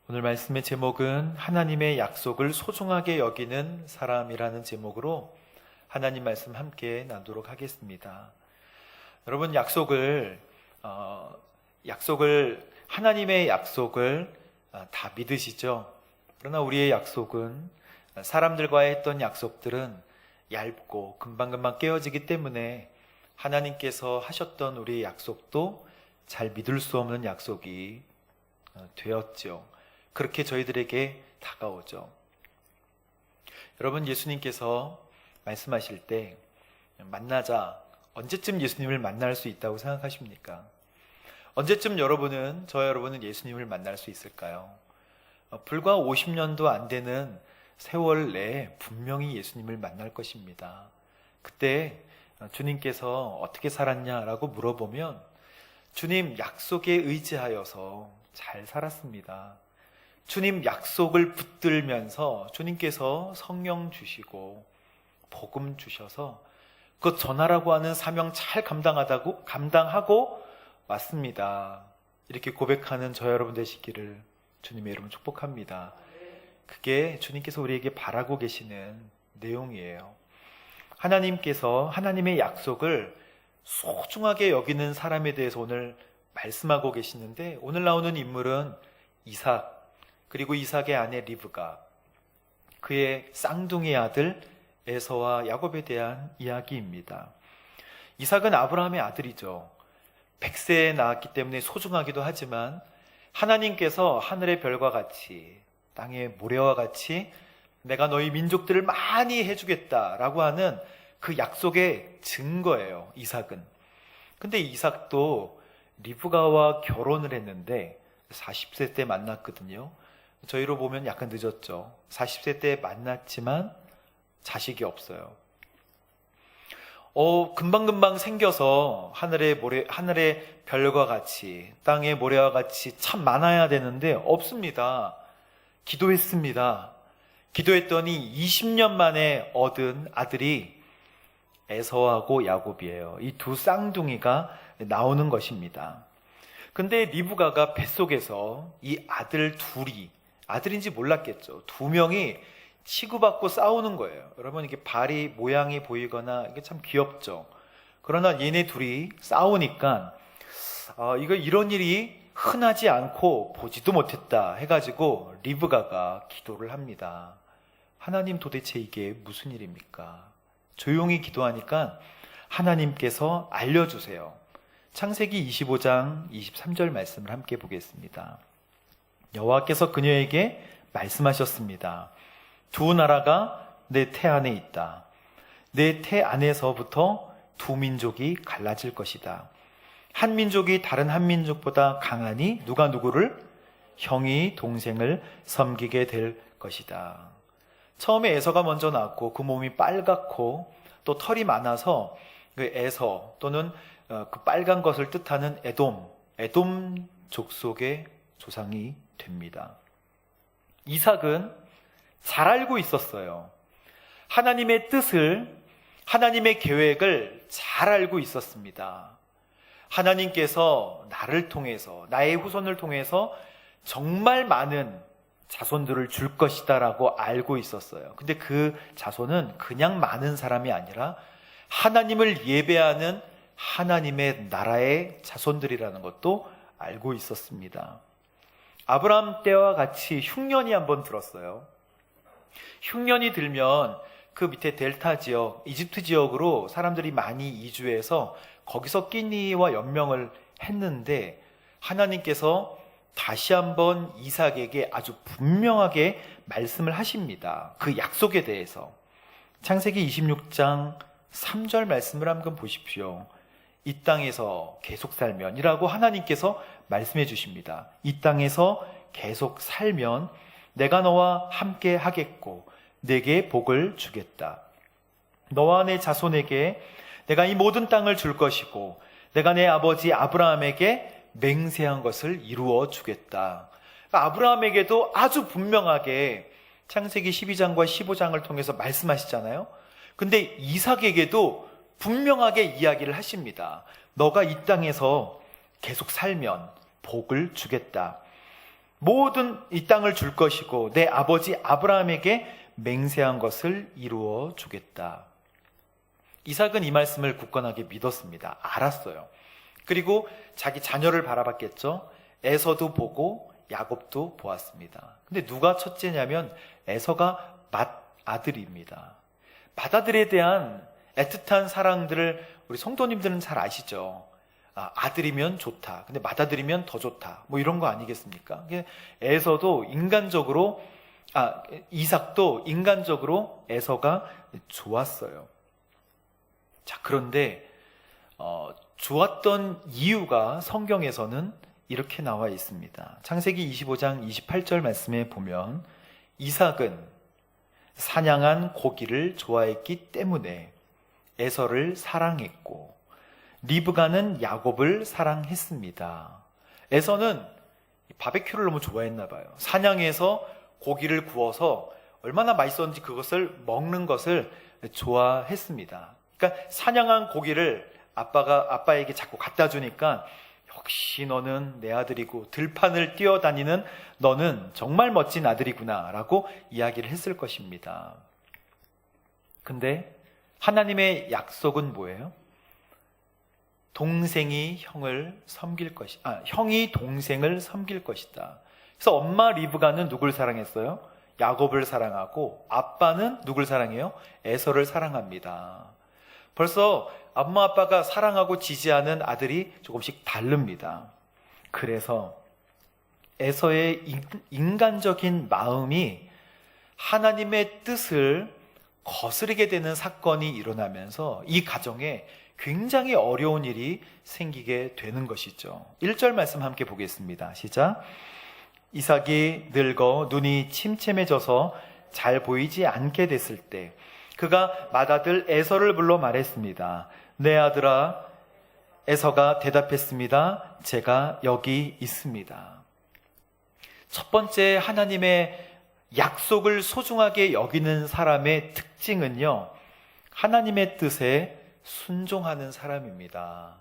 오늘 말씀의 제목은 하나님의 약속을 소중하게 여기는 사람이라는 제목으로 하나님 말씀 함께 나누도록 하겠습니다. 여러분, 하나님의 약속을 다 믿으시죠? 그러나 우리의 약속은, 사람들과의 했던 약속들은 얇고 금방금방 깨어지기 때문에 하나님께서 하셨던 우리의 약속도 잘 믿을 수 없는 약속이 되었죠. 그렇게 저희들에게 다가오죠. 여러분, 예수님께서 말씀하실 때 만나자, 언제쯤 예수님을 만날 수 있다고 생각하십니까? 언제쯤 저와 여러분은 예수님을 만날 수 있을까요? 불과 50년도 안 되는 세월 내에 분명히 예수님을 만날 것입니다. 그때 주님께서 어떻게 살았냐라고 물어보면 주님 약속에 의지하여서 잘 살았습니다. 주님 약속을 붙들면서 주님께서 성령 주시고 복음 주셔서 그 전하라고 하는 사명 잘 감당하고 왔습니다. 이렇게 고백하는 저 여러분 되시기를 주님의 이름으로 축복합니다. 그게 주님께서 우리에게 바라고 계시는 내용이에요. 하나님께서 하나님의 약속을 소중하게 여기는 사람에 대해서 오늘 말씀하고 계시는데, 오늘 나오는 인물은 이삭, 그리고 이삭의 아내 리브가, 그의 쌍둥이 아들 에서와 야곱에 대한 이야기입니다. 이삭은 아브라함의 아들이죠. 100세에 낳았기 때문에 소중하기도 하지만 하나님께서 하늘의 별과 같이 땅의 모래와 같이 내가 너희 민족들을 많이 해주겠다라고 하는 그 약속의 증거예요, 이삭은. 근데 이삭도 리브가와 결혼을 했는데 40세 때 만났거든요. 저희로 보면 약간 늦었죠. 40세 때 만났지만 자식이 없어요. 금방금방 생겨서 하늘의 별과 같이 땅의 모래와 같이 참 많아야 되는데 없습니다. 기도했습니다. 기도했더니 20년 만에 얻은 아들이 에서하고 야곱이에요. 이 두 쌍둥이가 나오는 것입니다. 근데 리브가가 뱃속에서 이 아들 둘이, 아들인지 몰랐겠죠. 두 명이 치고받고 싸우는 거예요. 여러분, 이게 발이 모양이 보이거나 이게 참 귀엽죠. 그러나 얘네 둘이 싸우니까 이런 일이 흔하지 않고 보지도 못했다 해가지고 리브가가 기도를 합니다. 하나님, 도대체 이게 무슨 일입니까? 조용히 기도하니까 하나님께서 알려주세요. 창세기 25장 23절 말씀을 함께 보겠습니다. 여호와께서 그녀에게 말씀하셨습니다. 두 나라가 내 태 안에 있다. 내 태 안에서부터 두 민족이 갈라질 것이다. 한 민족이 다른 한 민족보다 강하니 누가 누구를? 형이 동생을 섬기게 될 것이다. 처음에 에서가 먼저 나왔고 그 몸이 빨갛고 또 털이 많아서 그 에서 또는 그 빨간 것을 뜻하는 에돔 족속의 조상이 됩니다. 이삭은 잘 알고 있었어요. 하나님의 뜻을, 하나님의 계획을 잘 알고 있었습니다. 하나님께서 나를 통해서, 나의 후손을 통해서 정말 많은 자손들을 줄 것이다 라고 알고 있었어요. 근데 그 자손은 그냥 많은 사람이 아니라 하나님을 예배하는 하나님의 나라의 자손들이라는 것도 알고 있었습니다. 아브라함 때와 같이 흉년이 한번 들었어요. 흉년이 들면 그 밑에 델타 지역, 이집트 지역으로 사람들이 많이 이주해서 거기서 끼니와 연명을 했는데 하나님께서 다시 한번 이삭에게 아주 분명하게 말씀을 하십니다. 그 약속에 대해서. 창세기 26장 3절 말씀을 한번 보십시오. 이 땅에서 계속 살면 이라고 하나님께서 말씀해 주십니다. 이 땅에서 계속 살면 내가 너와 함께 하겠고 내게 복을 주겠다. 너와 내 자손에게 내가 이 모든 땅을 줄 것이고 내가 내 아버지 아브라함에게 맹세한 것을 이루어 주겠다. 그러니까 아브라함에게도 아주 분명하게 창세기 12장과 15장을 통해서 말씀하시잖아요. 근데 이삭에게도 분명하게 이야기를 하십니다. 너가 이 땅에서 계속 살면 복을 주겠다. 모든 이 땅을 줄 것이고 내 아버지 아브라함에게 맹세한 것을 이루어 주겠다. 이삭은 이 말씀을 굳건하게 믿었습니다. 알았어요. 그리고 자기 자녀를 바라봤겠죠. 에서도 보고 야곱도 보았습니다. 근데 누가 첫째냐면 에서가 맏아들입니다. 맏아들에 대한 애틋한 사랑들을 우리 성도님들은 잘 아시죠. 아들이면 좋다. 근데 맏아들이면 더 좋다. 뭐 이런 거 아니겠습니까? 에서도 인간적으로, 이삭도 인간적으로 에서가 좋았어요. 자, 그런데, 좋았던 이유가 성경에서는 이렇게 나와 있습니다. 창세기 25장 28절 말씀에 보면 이삭은 사냥한 고기를 좋아했기 때문에 에서를 사랑했고 리브가는 야곱을 사랑했습니다. 에서는 바베큐를 너무 좋아했나 봐요. 사냥해서 고기를 구워서 얼마나 맛있었는지 그것을 먹는 것을 좋아했습니다. 그러니까 사냥한 고기를 아빠에게 자꾸 갖다 주니까 역시 너는 내 아들이고 들판을 뛰어다니는 너는 정말 멋진 아들이구나 라고 이야기를 했을 것입니다. 근데 하나님의 약속은 뭐예요? 동생이 형을 섬길 형이 동생을 섬길 것이다. 그래서 엄마 리브가는 누굴 사랑했어요? 야곱을 사랑하고 아빠는 누굴 사랑해요? 에서를 사랑합니다. 벌써 엄마 아빠가 사랑하고 지지하는 아들이 조금씩 다릅니다. 그래서 에서의 인간적인 마음이 하나님의 뜻을 거스르게 되는 사건이 일어나면서 이 가정에 굉장히 어려운 일이 생기게 되는 것이죠. 1절 말씀 함께 보겠습니다. 시작. 이삭이 늙어 눈이 침침해져서 잘 보이지 않게 됐을 때 그가 맏아들 에서를 불러 말했습니다. 내 아들아. 에서가 대답했습니다. 제가 여기 있습니다. 첫 번째 하나님의 약속을 소중하게 여기는 사람의 특징은요, 하나님의 뜻에 순종하는 사람입니다.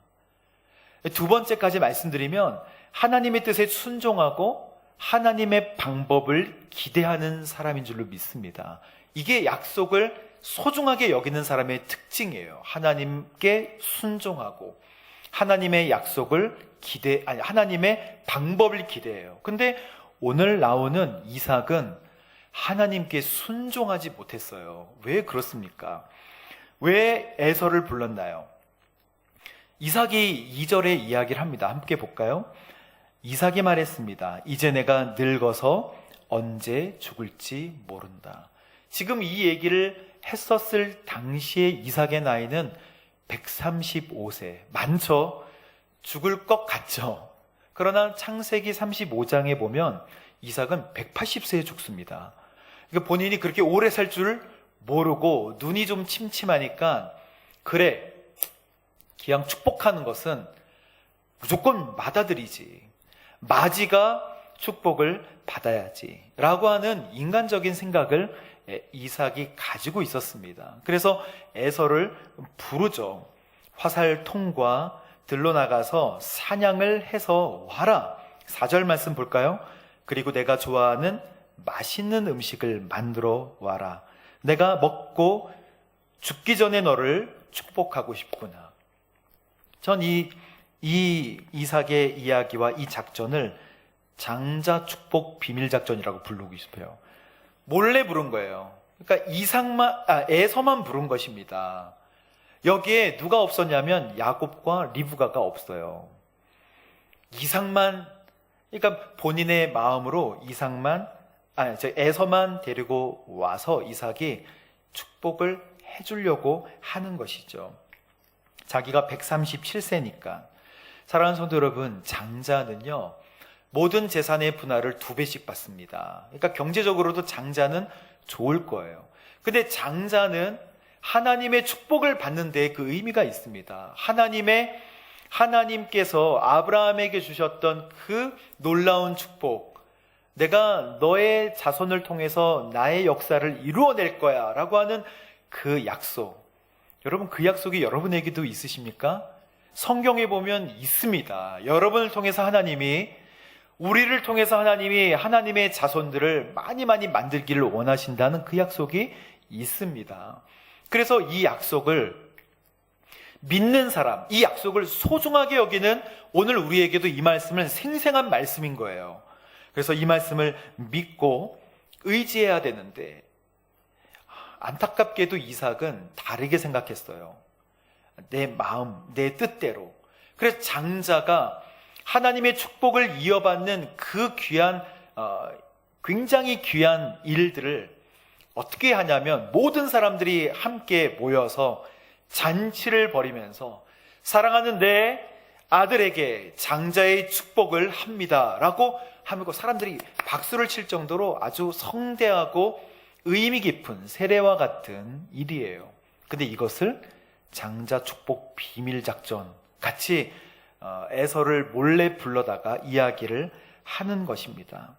두 번째까지 말씀드리면 하나님의 뜻에 순종하고 하나님의 방법을 기대하는 사람인 줄로 믿습니다. 이게 약속을 소중하게 여기는 사람의 특징이에요. 하나님께 순종하고 하나님의 약속을 하나님의 방법을 기대해요. 근데 오늘 나오는 이삭은 하나님께 순종하지 못했어요. 왜 그렇습니까? 왜 에서를 불렀나요? 이삭이 2절에 이야기를 합니다. 함께 볼까요? 이삭이 말했습니다. 이제 내가 늙어서 언제 죽을지 모른다. 지금 이 얘기를 했었을 당시의 이삭의 나이는 135세. 많죠? 죽을 것 같죠? 그러나 창세기 35장에 보면 이삭은 180세에 죽습니다. 그러니까 본인이 그렇게 오래 살 줄 모르고 눈이 좀 침침하니까 그래, 기왕 축복하는 것은 무조건 맏아들이지. 맏이가 축복을 받아야지 라고 하는 인간적인 생각을 이삭이 가지고 있었습니다. 그래서 에서를 부르죠. 화살통과 들로 나가서 사냥을 해서 와라. 4절 말씀 볼까요? 그리고 내가 좋아하는 맛있는 음식을 만들어 와라. 내가 먹고 죽기 전에 너를 축복하고 싶구나. 전 이 이삭의 이야기와 이 작전을 장자 축복 비밀 작전이라고 부르고 싶어요. 몰래 부른 거예요. 그러니까 에서만 부른 것입니다. 여기에 누가 없었냐면 야곱과 리브가가 없어요. 이삭만, 그러니까 본인의 마음으로 에서만 데리고 와서 이삭이 축복을 해주려고 하는 것이죠. 자기가 137세니까. 사랑하는 성도 여러분, 장자는요, 모든 재산의 분할을 2배씩 받습니다. 그러니까 경제적으로도 장자는 좋을 거예요. 근데 장자는 하나님의 축복을 받는 데 그 의미가 있습니다. 하나님께서 아브라함에게 주셨던 그 놀라운 축복, 내가 너의 자손을 통해서 나의 역사를 이루어낼 거야 라고 하는 그 약속. 여러분, 그 약속이 여러분에게도 있으십니까? 성경에 보면 있습니다. 여러분을 통해서 하나님이 우리를 통해서 하나님이 하나님의 자손들을 많이 만들기를 원하신다는 그 약속이 있습니다. 그래서 이 약속을 믿는 사람, 이 약속을 소중하게 여기는 오늘 우리에게도 이 말씀은 생생한 말씀인 거예요. 그래서 이 말씀을 믿고 의지해야 되는데 안타깝게도 이삭은 다르게 생각했어요. 내 마음, 내 뜻대로. 그래서 장자가 하나님의 축복을 이어받는 그 굉장히 귀한 일들을 어떻게 하냐면 모든 사람들이 함께 모여서 잔치를 벌이면서 사랑하는 내 아들에게 장자의 축복을 합니다 라고 하고 사람들이 박수를 칠 정도로 아주 성대하고 의미 깊은 세례와 같은 일이에요. 근데 이것을 장자 축복 비밀 작전 같이 에서를 몰래 불러다가 이야기를 하는 것입니다.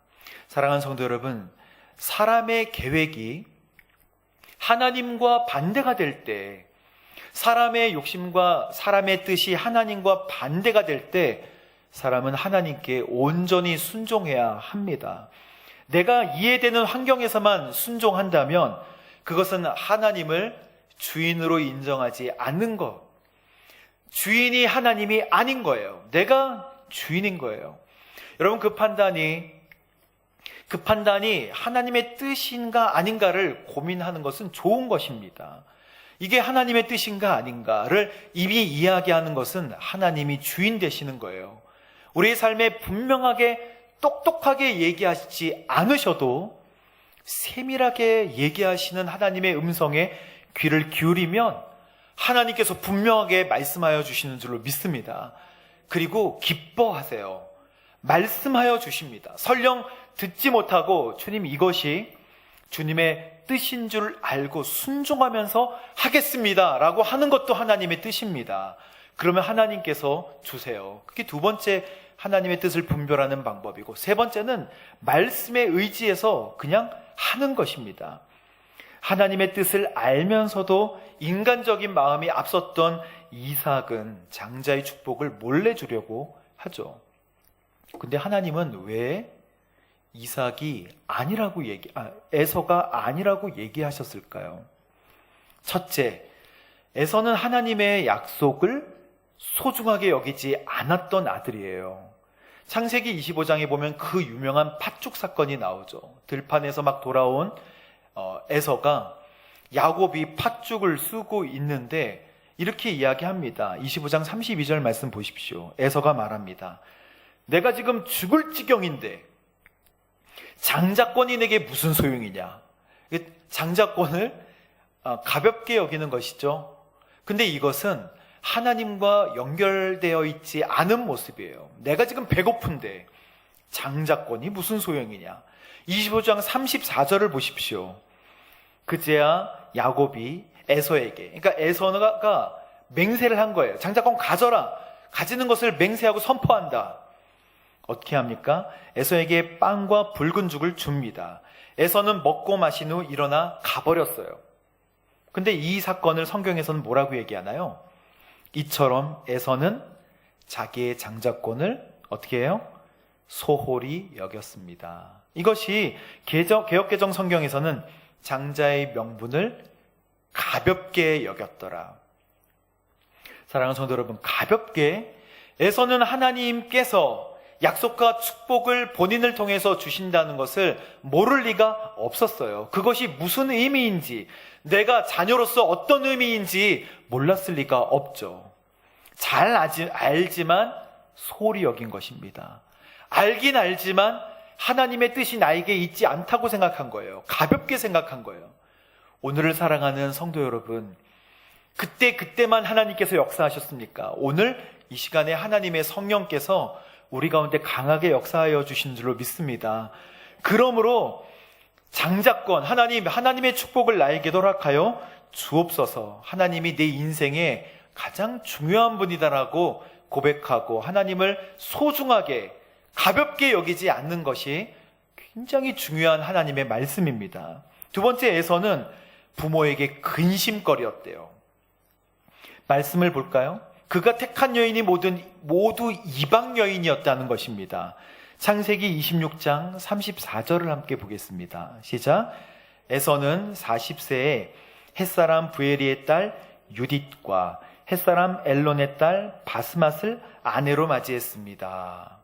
사랑하는 성도 여러분, 사람의 계획이 하나님과 반대가 될 때, 사람의 욕심과 사람의 뜻이 하나님과 반대가 될 때 사람은 하나님께 온전히 순종해야 합니다. 내가 이해되는 환경에서만 순종한다면 그것은 하나님을 주인으로 인정하지 않는 것. 주인이 하나님이 아닌 거예요. 내가 주인인 거예요. 여러분, 그 판단이 하나님의 뜻인가 아닌가를 고민하는 것은 좋은 것입니다. 이게 하나님의 뜻인가 아닌가를 이미 이야기하는 것은 하나님이 주인 되시는 거예요. 우리의 삶에 분명하게 똑똑하게 얘기하시지 않으셔도 세밀하게 얘기하시는 하나님의 음성에 귀를 기울이면 하나님께서 분명하게 말씀하여 주시는 줄로 믿습니다. 그리고 기뻐하세요. 말씀하여 주십니다. 설령 듣지 못하고 주님 이것이 주님의 뜻인 줄 알고 순종하면서 하겠습니다 라고 하는 것도 하나님의 뜻입니다. 그러면 하나님께서 주세요. 그게 두 번째 하나님의 뜻을 분별하는 방법이고, 세 번째는 말씀에 의지해서 그냥 하는 것입니다. 하나님의 뜻을 알면서도 인간적인 마음이 앞섰던 이삭은 장자의 축복을 몰래 주려고 하죠. 근데 하나님은 왜 에서가 아니라고 얘기하셨을까요? 첫째, 에서는 하나님의 약속을 소중하게 여기지 않았던 아들이에요. 창세기 25장에 보면 그 유명한 팥죽 사건이 나오죠. 들판에서 막 돌아온 에서가 야곱이 팥죽을 쓰고 있는데 이렇게 이야기합니다. 25장 32절 말씀 보십시오. 에서가 말합니다. 내가 지금 죽을 지경인데 장자권이 내게 무슨 소용이냐. 장자권을 가볍게 여기는 것이죠. 근데 이것은 하나님과 연결되어 있지 않은 모습이에요. 내가 지금 배고픈데 장자권이 무슨 소용이냐. 25장 34절을 보십시오. 그제야 야곱이 에서에게, 그러니까 에서가 맹세를 한 거예요. 장자권 가져라. 가지는 것을 맹세하고 선포한다. 어떻게 합니까? 에서에게 빵과 붉은 죽을 줍니다. 에서는 먹고 마신 후 일어나 가버렸어요. 근데 이 사건을 성경에서는 뭐라고 얘기하나요? 이처럼 에서는 자기의 장자권을 어떻게 해요? 소홀히 여겼습니다. 이것이 개역개정 성경에서는 장자의 명분을 가볍게 여겼더라. 사랑하는 성도 여러분, 가볍게 에서는 하나님께서 약속과 축복을 본인을 통해서 주신다는 것을 모를 리가 없었어요. 그것이 무슨 의미인지, 내가 자녀로서 어떤 의미인지 몰랐을 리가 없죠. 잘 알지만 소홀히 여긴 것입니다. 알긴 알지만 하나님의 뜻이 나에게 있지 않다고 생각한 거예요. 가볍게 생각한 거예요. 오늘을 사랑하는 성도 여러분, 그때만 하나님께서 역사하셨습니까? 오늘 이 시간에 하나님의 성령께서 우리 가운데 강하게 역사하여 주신 줄로 믿습니다. 그러므로 장자권, 하나님의 축복을 나에게 허락하여 주옵소서. 하나님이 내 인생에 가장 중요한 분이다라고 고백하고 하나님을 소중하게 가볍게 여기지 않는 것이 굉장히 중요한 하나님의 말씀입니다. 두 번째, 에서는 부모에게 근심거리였대요. 말씀을 볼까요? 그가 택한 여인이 모두 이방 여인이었다는 것입니다. 창세기 26장 34절을 함께 보겠습니다. 시작. 에서는 40세에 햇사람 부에리의 딸 유딧과 햇사람 엘론의 딸 바스맛을 아내로 맞이했습니다.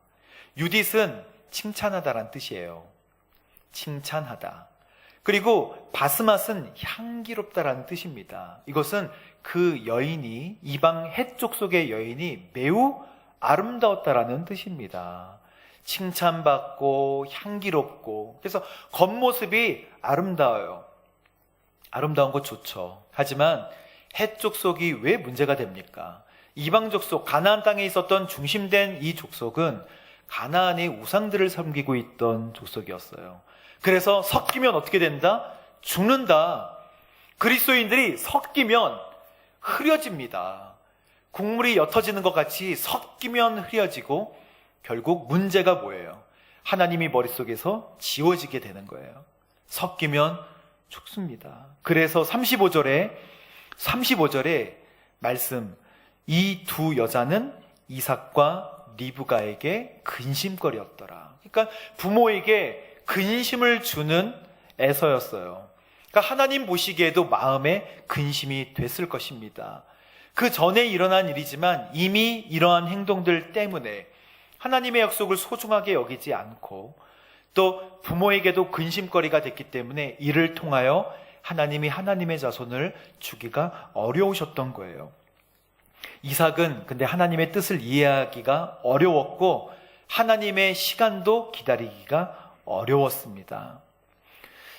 유딧은 칭찬하다란 뜻이에요. 칭찬하다. 그리고 바스맛은 향기롭다라는 뜻입니다. 이것은 그 여인이, 이방 해족 속의 여인이 매우 아름다웠다라는 뜻입니다. 칭찬받고 향기롭고, 그래서 겉모습이 아름다워요. 아름다운 거 좋죠. 하지만 해족 속이 왜 문제가 됩니까? 이방 족속, 가나안 땅에 있었던 중심된 이 족속은 가나안의 우상들을 섬기고 있던 족속이었어요. 그래서 섞이면 어떻게 된다? 죽는다. 그리스도인들이 섞이면 흐려집니다. 국물이 옅어지는 것 같이 섞이면 흐려지고 결국 문제가 뭐예요? 하나님이 머릿속에서 지워지게 되는 거예요. 섞이면 죽습니다. 그래서 35절에 말씀, 이 두 여자는 이삭과 리브가에게 근심거리였더라. 그러니까 부모에게 근심을 주는 에서였어요. 그러니까 하나님 보시기에도 마음에 근심이 됐을 것입니다. 그 전에 일어난 일이지만 이미 이러한 행동들 때문에 하나님의 약속을 소중하게 여기지 않고 또 부모에게도 근심거리가 됐기 때문에 이를 통하여 하나님이 하나님의 자손을 주기가 어려우셨던 거예요. 이삭은 근데 하나님의 뜻을 이해하기가 어려웠고 하나님의 시간도 기다리기가 어려웠습니다.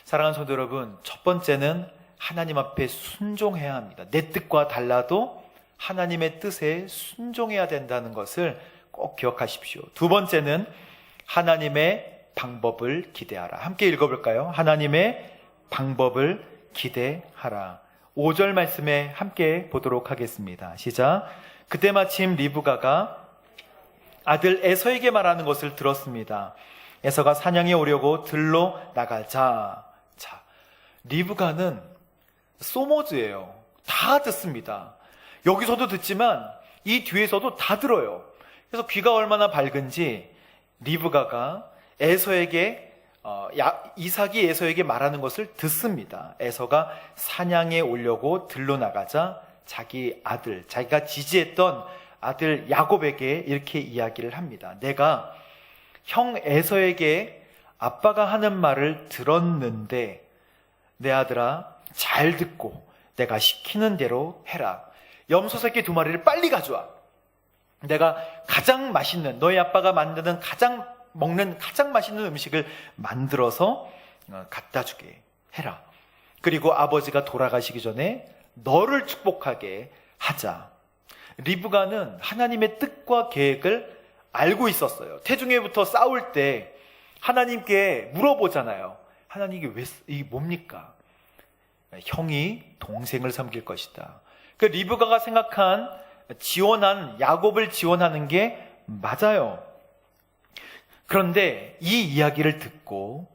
사랑하는 성도 여러분, 첫 번째는 하나님 앞에 순종해야 합니다. 내 뜻과 달라도 하나님의 뜻에 순종해야 된다는 것을 꼭 기억하십시오. 두 번째는 하나님의 방법을 기대하라. 함께 읽어볼까요? 하나님의 방법을 기대하라. 5절 말씀에 함께 보도록 하겠습니다. 시작. 그때 마침 리브가가 아들 에서에게 말하는 것을 들었습니다. 에서가 사냥에 오려고 들로 나가자. 자, 리브가는 소모즈예요. 다 듣습니다. 여기서도 듣지만 이 뒤에서도 다 들어요. 그래서 귀가 얼마나 밝은지 리브가가 에서에게 이삭이 에서에게 말하는 것을 듣습니다. 에서가 사냥에 오려고 들로 나가자 자기 아들, 자기가 지지했던 아들 야곱에게 이렇게 이야기를 합니다. 내가 형 에서에게 아빠가 하는 말을 들었는데 내 아들아 잘 듣고 내가 시키는 대로 해라. 염소 새끼 2마리를 빨리 가져와. 내가 가장 맛있는, 너희 아빠가 만드는 먹는 가장 맛있는 음식을 만들어서 갖다 주게 해라. 그리고 아버지가 돌아가시기 전에 너를 축복하게 하자. 리브가는 하나님의 뜻과 계획을 알고 있었어요. 태중에부터 싸울 때 하나님께 물어보잖아요. 하나님께 이게 뭡니까? 형이 동생을 섬길 것이다. 그 리브가가 생각한 야곱을 지원하는 게 맞아요. 그런데 이 이야기를 듣고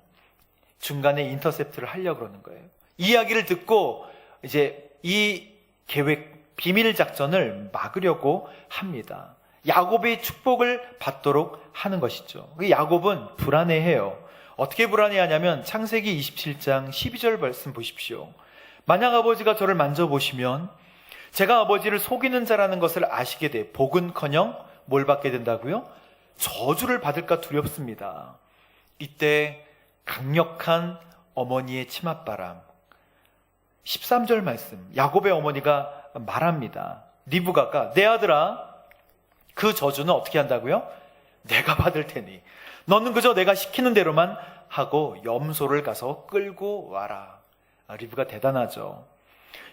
중간에 인터셉트를 하려고 그러는 거예요. 이 이야기를 듣고 이제 이 계획, 비밀 작전을 막으려고 합니다. 야곱의 축복을 받도록 하는 것이죠. 야곱은 불안해해요. 어떻게 불안해하냐면 창세기 27장 12절 말씀 보십시오. 만약 아버지가 저를 만져보시면 제가 아버지를 속이는 자라는 것을 아시게 돼 복은커녕 뭘 받게 된다고요? 저주를 받을까 두렵습니다. 이때 강력한 어머니의 치맛바람. 13절 말씀, 야곱의 어머니가 말합니다. 리브가가 내 아들아, 그 저주는 어떻게 한다고요? 내가 받을 테니 너는 그저 내가 시키는 대로만 하고 염소를 가서 끌고 와라. 리브가 대단하죠.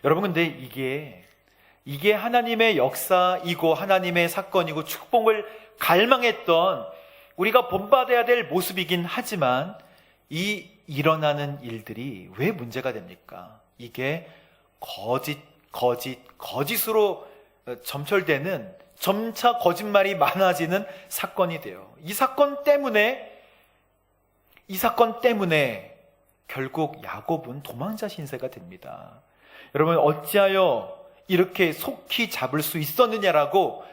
여러분, 근데 이게 하나님의 역사이고 하나님의 사건이고 축복을 갈망했던 우리가 본받아야 될 모습이긴 하지만 이 일어나는 일들이 왜 문제가 됩니까? 이게 거짓으로 점철되는, 점차 거짓말이 많아지는 사건이 돼요. 이 사건 때문에 결국 야곱은 도망자 신세가 됩니다. 여러분, 어찌하여 이렇게 속히 잡을 수 있었느냐라고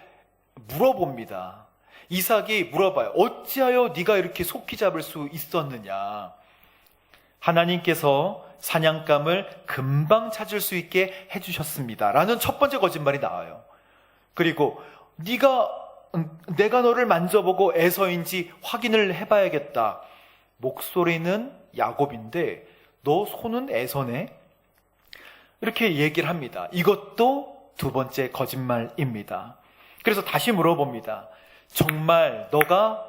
물어봅니다. 이삭이 물어봐요. 어찌하여 네가 이렇게 속히 잡을 수 있었느냐? 하나님께서 사냥감을 금방 찾을 수 있게 해주셨습니다 라는 첫 번째 거짓말이 나와요. 그리고 내가 너를 만져보고 에서인지 확인을 해봐야겠다. 목소리는 야곱인데 너 손은 에서네? 이렇게 얘기를 합니다. 이것도 두 번째 거짓말입니다. 그래서 다시 물어봅니다. 정말 너가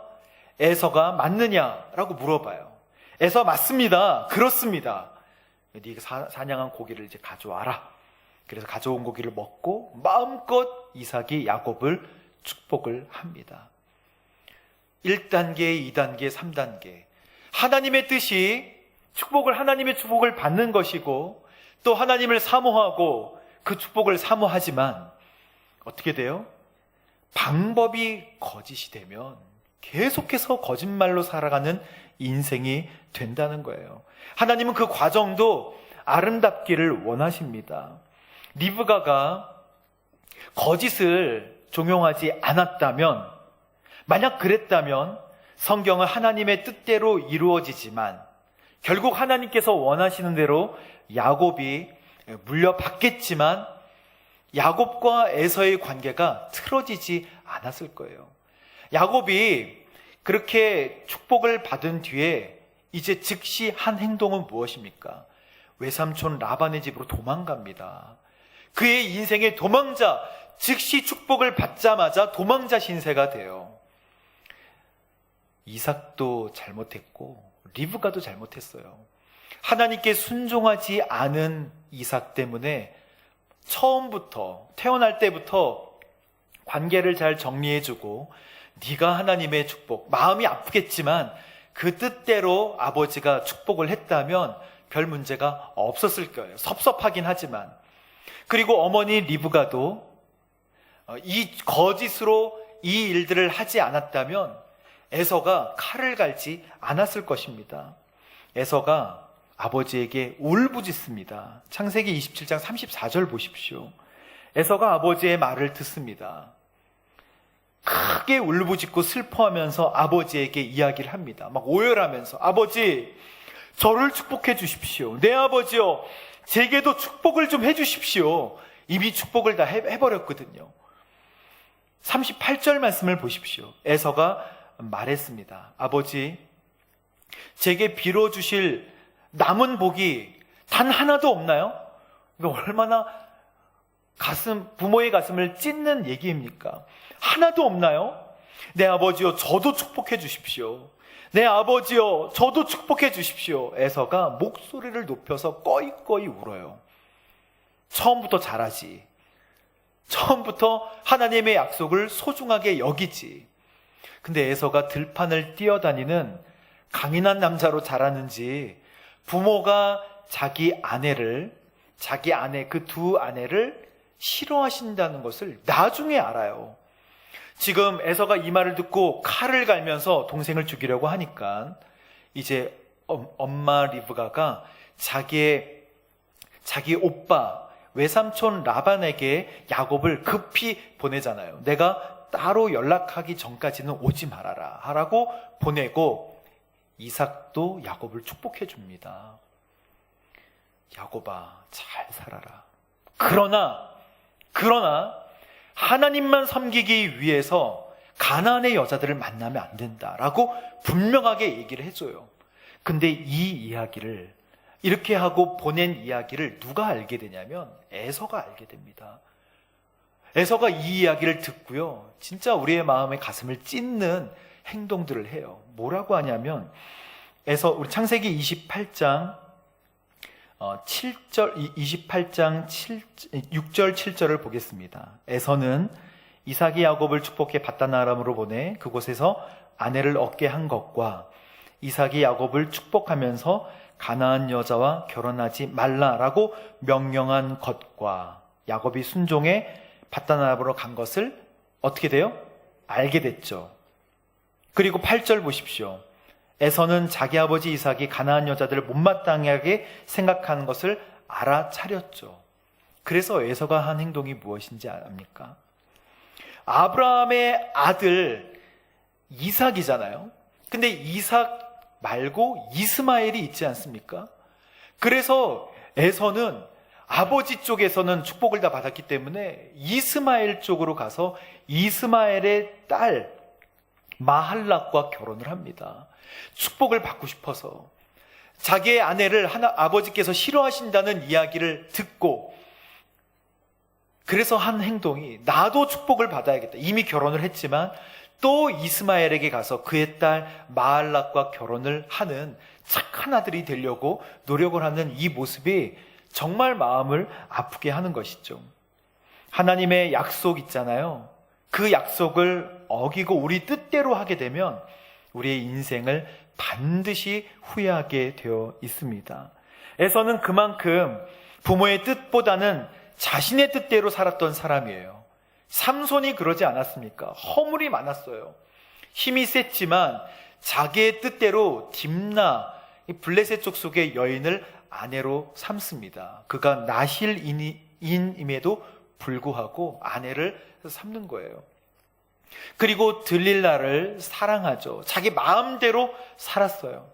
에서가 맞느냐라고 물어봐요. 에서 맞습니다. 그렇습니다. 네가 사냥한 고기를 이제 가져와라. 그래서 가져온 고기를 먹고 마음껏 이삭이 야곱을 축복을 합니다. 1단계, 2단계, 3단계. 하나님의 뜻이 하나님의 축복을 받는 것이고 또 하나님을 사모하고 그 축복을 사모하지만 어떻게 돼요? 방법이 거짓이 되면 계속해서 거짓말로 살아가는 인생이 된다는 거예요. 하나님은 그 과정도 아름답기를 원하십니다. 리브가가 거짓을 종용하지 않았다면, 만약 그랬다면 성경은 하나님의 뜻대로 이루어지지만 결국 하나님께서 원하시는 대로 야곱이 물려받겠지만 야곱과 에서의 관계가 틀어지지 않았을 거예요. 야곱이 그렇게 축복을 받은 뒤에 이제 즉시 한 행동은 무엇입니까? 외삼촌 라반의 집으로 도망갑니다. 그의 인생의 도망자, 즉시 축복을 받자마자 도망자 신세가 돼요. 이삭도 잘못했고 리브가도 잘못했어요. 하나님께 순종하지 않은 이삭 때문에 처음부터, 태어날 때부터 관계를 잘 정리해주고 네가 하나님의 축복, 마음이 아프겠지만 그 뜻대로 아버지가 축복을 했다면 별 문제가 없었을 거예요. 섭섭하긴 하지만. 그리고 어머니 리브가도 이 거짓으로 이 일들을 하지 않았다면 에서가 칼을 갈지 않았을 것입니다. 에서가 아버지에게 울부짖습니다. 창세기 27장 34절 보십시오. 에서가 아버지의 말을 듣습니다. 크게 울부짖고 슬퍼하면서 아버지에게 이야기를 합니다. 막 오열하면서 아버지, 저를 축복해 주십시오. 네 아버지요, 제게도 축복을 좀 해 주십시오. 이미 축복을 다 해버렸거든요. 38절 말씀을 보십시오. 에서가 말했습니다. 아버지, 제게 빌어주실 남은 복이 단 하나도 없나요? 이거 얼마나 부모의 가슴을 찢는 얘기입니까? 하나도 없나요? 네 아버지요, 저도 축복해 주십시오. 네 아버지요, 저도 축복해 주십시오. 에서가 목소리를 높여서 꺼이꺼이 울어요. 처음부터 잘하지. 처음부터 하나님의 약속을 소중하게 여기지. 근데 에서가 들판을 뛰어다니는 강인한 남자로 자라는지 부모가 자기 아내 그 두 아내를 싫어하신다는 것을 나중에 알아요. 지금 에서가 이 말을 듣고 칼을 갈면서 동생을 죽이려고 하니까 이제 엄마 리브가가 자기 오빠 외삼촌 라반에게 야곱을 급히 보내잖아요. 내가 따로 연락하기 전까지는 오지 말아라 하라고 보내고 이삭도 야곱을 축복해 줍니다. 야곱아, 잘 살아라. 그러나 하나님만 섬기기 위해서 가나안의 여자들을 만나면 안 된다라고 분명하게 얘기를 해줘요. 근데 이 이야기를 이렇게 하고 보낸 이야기를 누가 알게 되냐면 에서가 알게 됩니다. 에서가 이 이야기를 듣고요, 진짜 우리의 마음의 가슴을 찢는 행동들을 해요. 뭐라고 하냐면 우리 창세기 28장 6절 7절을 보겠습니다. 에서는 이삭이 야곱을 축복해 받다나람으로 보내 그곳에서 아내를 얻게 한 것과 이삭이 야곱을 축복하면서 가나안 여자와 결혼하지 말라라고 명령한 것과 야곱이 순종해 받다나람으로 간 것을 어떻게 돼요? 알게 됐죠. 그리고 8절 보십시오. 에서는 자기 아버지 이삭이 가나안 여자들을 못마땅하게 생각하는 것을 알아차렸죠. 그래서 에서가 한 행동이 무엇인지 압니까? 아브라함의 아들 이삭이잖아요. 근데 이삭 말고 이스마엘이 있지 않습니까? 그래서 에서는 아버지 쪽에서는 축복을 다 받았기 때문에 이스마엘 쪽으로 가서 이스마엘의 딸 마할락과 결혼을 합니다. 축복을 받고 싶어서. 자기의 아내를 아버지께서 싫어하신다는 이야기를 듣고, 그래서 한 행동이 나도 축복을 받아야겠다. 이미 결혼을 했지만 또 이스마엘에게 가서 그의 딸 마할락과 결혼을 하는 착한 아들이 되려고 노력을 하는 이 모습이 정말 마음을 아프게 하는 것이죠. 하나님의 약속 있잖아요. 그 약속을 어기고 우리 뜻대로 하게 되면 우리의 인생을 반드시 후회하게 되어 있습니다. 에서는 그만큼 부모의 뜻보다는 자신의 뜻대로 살았던 사람이에요. 삼손이 그러지 않았습니까? 허물이 많았어요. 힘이 셌지만 자기의 뜻대로 딥나 블레셋 족속의 여인을 아내로 삼습니다. 그가 나실인임에도 불구하고 아내를 삼는 거예요. 그리고 들릴라를 사랑하죠. 자기 마음대로 살았어요.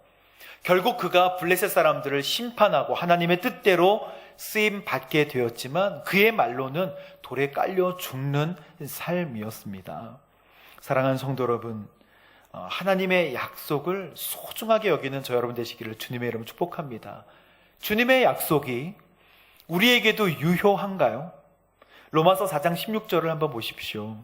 결국 그가 블레셋 사람들을 심판하고 하나님의 뜻대로 쓰임 받게 되었지만 그의 말로는 돌에 깔려 죽는 삶이었습니다. 사랑하는 성도 여러분, 하나님의 약속을 소중하게 여기는 저 여러분 되시기를 주님의 이름으로 축복합니다. 주님의 약속이 우리에게도 유효한가요? 로마서 4장 16절을 한번 보십시오.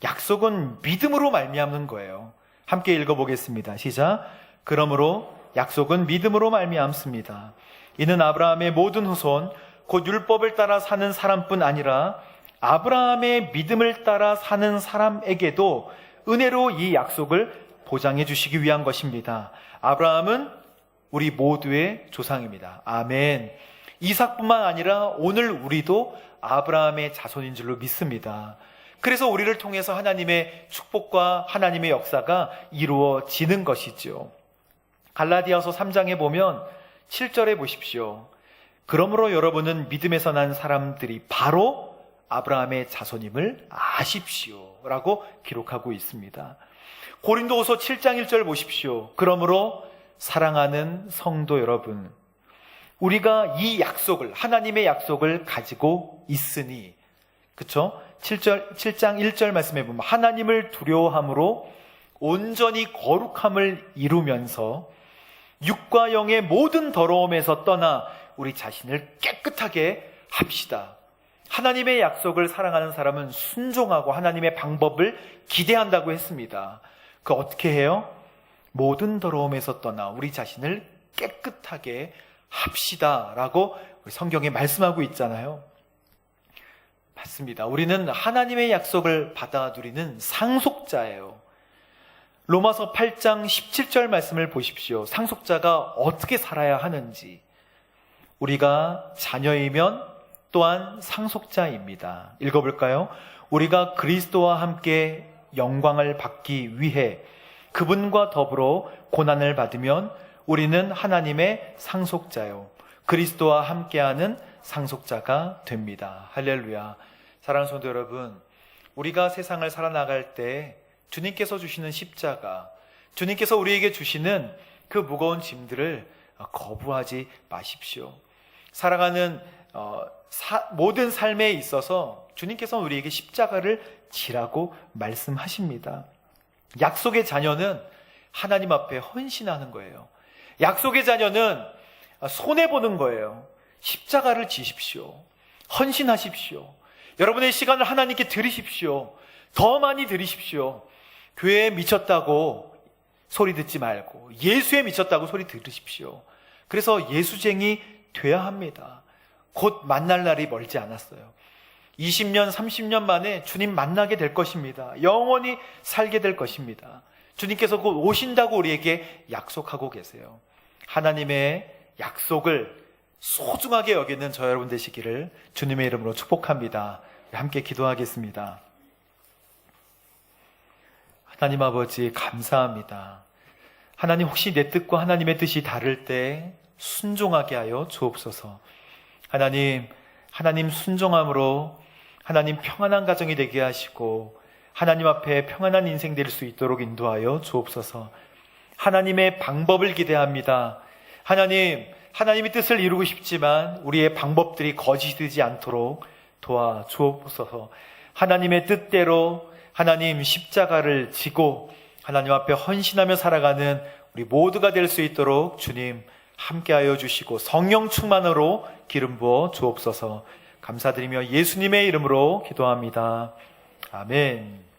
약속은 믿음으로 말미암는 거예요. 함께 읽어보겠습니다. 시작. 그러므로 약속은 믿음으로 말미암습니다. 이는 아브라함의 모든 후손 곧 율법을 따라 사는 사람뿐 아니라 아브라함의 믿음을 따라 사는 사람에게도 은혜로 이 약속을 보장해 주시기 위한 것입니다. 아브라함은 우리 모두의 조상입니다. 아멘. 이삭뿐만 아니라 오늘 우리도 아브라함의 자손인 줄로 믿습니다. 그래서 우리를 통해서 하나님의 축복과 하나님의 역사가 이루어지는 것이죠. 갈라디아서 3장에 보면 7절에 보십시오. 그러므로 여러분은 믿음에서 난 사람들이 바로 아브라함의 자손임을 아십시오 라고 기록하고 있습니다. 고린도후서 7장 1절 보십시오. 그러므로 사랑하는 성도 여러분, 우리가 이 약속을, 하나님의 약속을 가지고 있으니, 그쵸? 7장 1절 말씀해 보면 하나님을 두려워함으로 온전히 거룩함을 이루면서 육과 영의 모든 더러움에서 떠나 우리 자신을 깨끗하게 합시다. 하나님의 약속을 사랑하는 사람은 순종하고 하나님의 방법을 기대한다고 했습니다. 그 어떻게 해요? 모든 더러움에서 떠나 우리 자신을 깨끗하게 합시다 라고 성경에 말씀하고 있잖아요. 맞습니다. 우리는 하나님의 약속을 받아 누리는 상속자예요. 로마서 8장 17절 말씀을 보십시오. 상속자가 어떻게 살아야 하는지. 우리가 자녀이면 또한 상속자입니다. 읽어볼까요? 우리가 그리스도와 함께 영광을 받기 위해 그분과 더불어 고난을 받으면 우리는 하나님의 상속자요, 그리스도와 함께하는 상속자가 됩니다. 할렐루야. 사랑하는 성도 여러분, 우리가 세상을 살아나갈 때 주님께서 주시는 십자가, 주님께서 우리에게 주시는 그 무거운 짐들을 거부하지 마십시오. 살아가는 모든 삶에 있어서 주님께서는 우리에게 십자가를 지라고 말씀하십니다. 약속의 자녀는 하나님 앞에 헌신하는 거예요. 약속의 자녀는 손해보는 거예요. 십자가를 지십시오. 헌신하십시오. 여러분의 시간을 하나님께 드리십시오. 더 많이 드리십시오. 교회에 미쳤다고 소리 듣지 말고 예수에 미쳤다고 소리 들으십시오. 그래서 예수쟁이 돼야 합니다. 곧 만날 날이 멀지 않았어요. 20년, 30년 만에 주님 만나게 될 것입니다. 영원히 살게 될 것입니다. 주님께서 곧 오신다고 우리에게 약속하고 계세요. 하나님의 약속을 소중하게 여기는 저 여러분 되시기를 주님의 이름으로 축복합니다. 함께 기도하겠습니다. 하나님 아버지 감사합니다. 하나님, 혹시 내 뜻과 하나님의 뜻이 다를 때 순종하게 하여 주옵소서. 하나님 순종함으로 하나님 평안한 가정이 되게 하시고 하나님 앞에 평안한 인생 될 수 있도록 인도하여 주옵소서. 하나님의 방법을 기대합니다. 하나님의 뜻을 이루고 싶지만 우리의 방법들이 거짓이 되지 않도록 도와주옵소서. 하나님의 뜻대로 하나님 십자가를 지고 하나님 앞에 헌신하며 살아가는 우리 모두가 될 수 있도록 주님 함께하여 주시고 성령 충만으로 기름 부어 주옵소서. 감사드리며 예수님의 이름으로 기도합니다. 아멘.